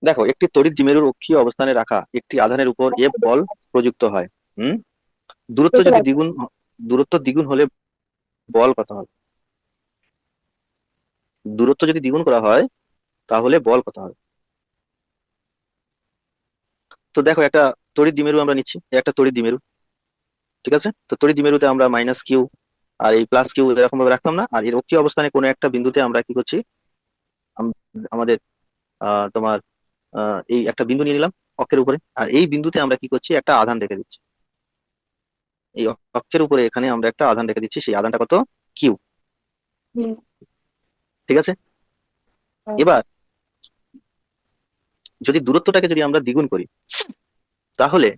দেখো, একটি তড়িৎ দ্বিমেরুর অক্ষীয় অবস্থানে রাখা একটি আধানের উপর এফ বল প্রযুক্ত হয়। হুম। দূরত্ব বুঝতে যদি পারছি। দ্বিগুণ দূরত্ব দ্বিগুণ হলে বল কত হবে? দূরত্ব যদি দ্বিগুণ করা হয় তাহলে বল কত হবে? তো দেখো, একটা তড়িৎ দ্বিমেরু আমরা নিচ্ছি, এই একটা তড়িৎ দ্বিমেরু। ঠিক আছে, তো তড়িৎ দ্বিমেরুতে আমরা মাইনাস কিউ আর এই প্লাস কিউ এরকম ভাবে রাখতাম না, আর এর অক্ষীয় অবস্থানে কোনো একটা বিন্দুতে আমরা কি করছি, আমাদের তোমার এই একটা বিন্দু নিয়ে নিলাম অক্ষের উপরে, আর এই বিন্দুতে আমরা কি করছি, একটা আধান রেখে দিচ্ছি। এই অক্ষের উপরে এখানে আমরা একটা আধান রেখে দিচ্ছি, সেই আধানটা কত? কিউ। হুম। ঠিক আছে। হ্যাঁ। এবার যদি দূরত্বটাকে যদি আমরা দ্বিগুণ করি তাহলে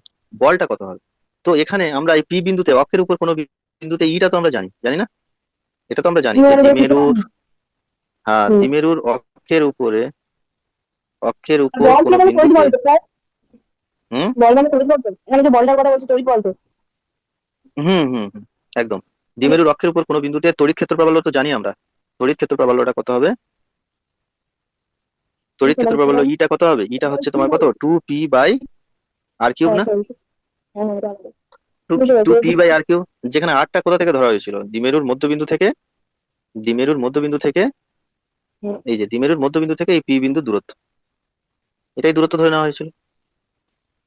বলটা কত হবে? তো এখানে আমরা এই পি বিন্দুতে অক্ষের উপর কোনো বিন্দুতে ইটা তো আমরা জানি, জানি না? এটা তো আমরা জানি যে দ্বিমেরু বলতে কি দ্বিমেরুর, জানি? হ্যাঁ, হুম। দ্বিমেরুর অক্ষের উপর বল কি কোনো মানে তড়িৎ বিন্দুতে। বল তো প্রায়? হুম বল মানে তড়িৎ বল তো, এখানে যে বলটার কথা বলছি তড়িৎ বল তো? হুম হুম হুম, একদম। দ্বিমেরুর অক্ষের উপর কোনো বিন্দুতে তড়িৎ ক্ষেত্র প্রাবল্য তো জানি আমরা। তড়িৎ ক্ষেত্র প্রাবল্যটা কত হবে? তড়িৎ বুঝতে ক্ষেত্র পারছি প্রাবল্য বল। ইটা কত হবে? ইটা হচ্ছে কি তোমার কত, বলে? 2p/r কিউব হ্যাঁ না? সরি। হ্যাঁ হ্যাঁ এটা আলাদা। টু বুঝতে টু পি পারছি। By r cube. যেখানে আরটা কোথা থেকে ধরা হয়েছিল? দ্বিমেরুর মধ্যবিন্দু থেকে। দ্বিমেরুর মধ্যবিন্দু থেকে, হ্যাঁ। এই যে দ্বিমেরুর মধ্যবিন্দু থেকে এই পি বিন্দু দূরত্ব, এটাই দূরত্ব ধরে নেওয়া হয়েছিল। হুম।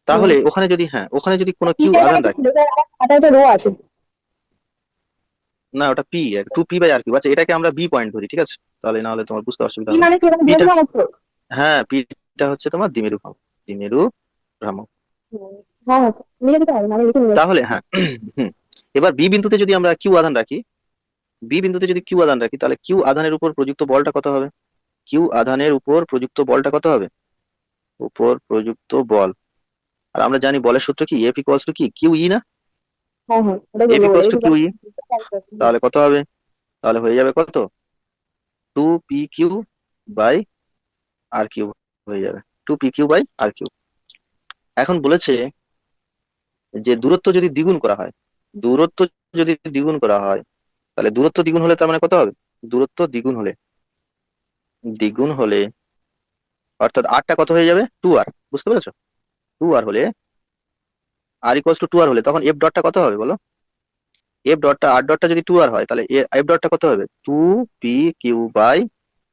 তাহলে ওখানে যদি, হ্যাঁ, ওখানে যদি কোনো কিউ পিটা এখানে আধান কি রাখি। ছিল স্যার? আমার খাতায় তো রো আছে। না, ওটা পি, 2p/r কিউব। আচ্ছা, এটাকে আমরা বি পয়েন্ট ধরি, ঠিক আছে? তাহলে না হলে তোমার বুঝতে অসুবিধা কি হবে। মানে কি এখানে পিটা, দ্বিমেরু ঘনত্ব? হ্যাঁ, পিটা হচ্ছে তোমার দ্বিমেরু ভ্রামক। দ্বিমেরু ভ্রামক। হুম। হ্যাঁ হ্যাঁ লিখে দিতে হবে, আমি লিখে নিয়ে যাচ্ছি। তাহলে হ্যাঁ, হুম, এবার বি বিন্দুতে যদি আমরা কিউ আধান রাখি, বি বিন্দুতে যদি কিউ আধান রাখি তাহলে কিউ আধানের উপর প্রযুক্ত বলটা কত হবে? কিউ আধানের উপর প্রযুক্ত বলটা কত হবে? উপর প্রযুক্ত বল। আর আমরা জানি বলের সূত্র কি, এফ ইকুয়ালস টু কি, কিউ ই না? হ্যাঁ হ্যাঁ ওটাই এফ বলবো বলে ইকুয়ালস এই টু কিউ ই। হুম। তাহলে কত হবে? তাহলে হয়ে যাবে কত, 2p/r কিউ হয়ে যাবে, 2p/r কিউ। এখন বলেছে যে দূরত্ব যদি দ্বিগুণ করা হয়, দূরত্ব যদি দ্বিগুণ করা হয় তাহলে দূরত্ব দ্বিগুণ হলে তার মানে কত হবে? দূরত্ব দ্বিগুণ হলে অর্থাৎ আরটা কত হয়ে যাবে, 2r। বুঝতে পেরেছো? 2r হলে, আর ইকুয়ালস টু 2r হলে তখন এফ ডটটা কত হবে বলো? এফ ডটটা, আর ডটটা যদি 2r হয় তাহলে এফ ডটটা কত হবে? 2p/,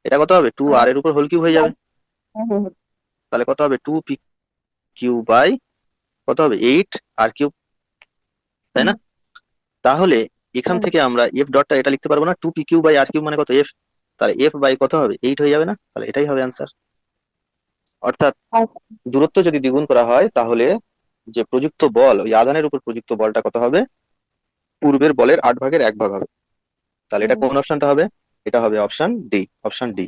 এটা কত হবে, 2r এর উপর হোল কিউব হয়ে যাবে। হ্যাঁ হ্যাঁ হ্যাঁ। তাহলে কত হবে, 2p/, কত হবে, 8r কিউব, তাই হুম। না? তাহলে এখান হ্যাঁ থেকে আমরা এফ ডটটা এটা লিখতে পারবো না, 2p/r কিউব মানে কত, এফ। তাহলে এফ বাই কত হবে, 8 হয়ে যাবে না? তাহলে এটাই হবে অ্যান্সার। অর্থাৎ হ্যাঁ। দূরত্ব যদি দ্বিগুণ করা হয় তাহলে যে প্রযুক্ত বল, ওই আধানের উপর প্রযুক্ত বলটা কত হবে? পূর্বের বলের 8 ভাগের 1 ভাগ হবে। তাহলে এটা হুম। কোন অপশনটা হবে? এটা হবে অপশন ডি, অপশন ডি।